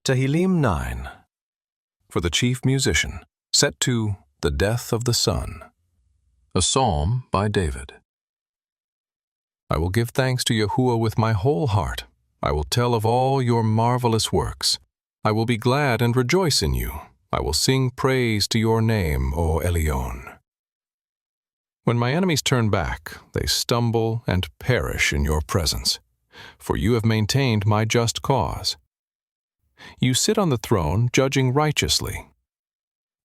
Tehillim 9. For the chief musician, set to the death of the sun. A psalm by David. I will give thanks to Yahuwah with my whole heart. I will tell of all your marvelous works. I will be glad and rejoice in you. I will sing praise to your name, O Elyon. When my enemies turn back, they stumble and perish in your presence. For you have maintained my just cause. You sit on the throne, judging righteously.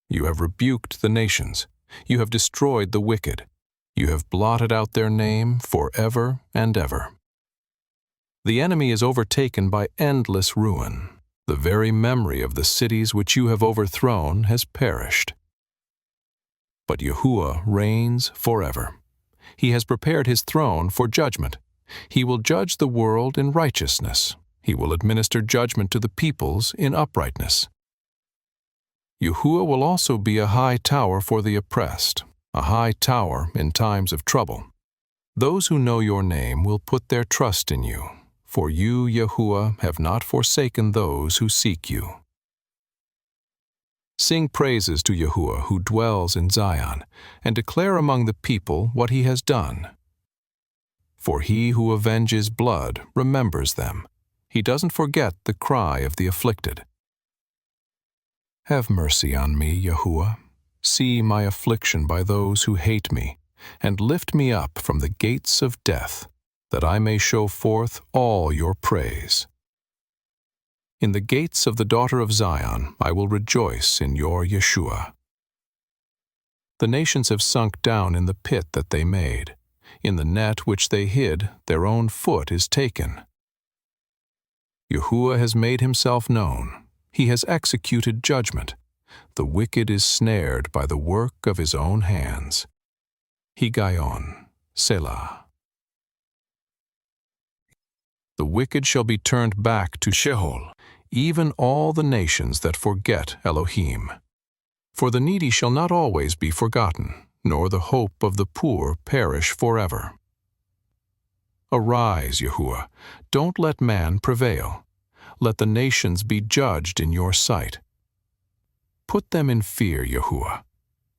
You have rebuked the nations. You have destroyed the wicked. You have blotted out their name forever and ever. The enemy is overtaken by endless ruin. The very memory of the cities which you have overthrown has perished. But Yahuwah reigns forever. He has prepared his throne for judgment. He will judge the world in righteousness. He will administer judgment to the peoples in uprightness. Yahuwah will also be a high tower for the oppressed, a high tower in times of trouble. Those who know your name will put their trust in you, for you, Yahuwah, have not forsaken those who seek you. Sing praises to Yahuwah who dwells in Zion, and declare among the people what he has done. For he who avenges blood remembers them. He doesn't forget the cry of the afflicted. Have mercy on me, Yahuwah. See my affliction by those who hate me, and lift me up from the gates of death, that I may show forth all your praise. In the gates of the daughter of Zion I will rejoice in your Yeshua. The nations have sunk down in the pit that they made. In the net which they hid, their own foot is taken. Yahuwah has made himself known. He has executed judgment. The wicked is snared by the work of his own hands. Higayon, Selah. The wicked shall be turned back to Sheol, even all the nations that forget Elohim. For the needy shall not always be forgotten, nor the hope of the poor perish forever. Arise, Yahuwah, don't let man prevail. Let the nations be judged in your sight. Put them in fear, Yahuwah.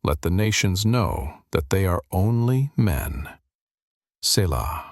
Let the nations know that they are only men. Selah.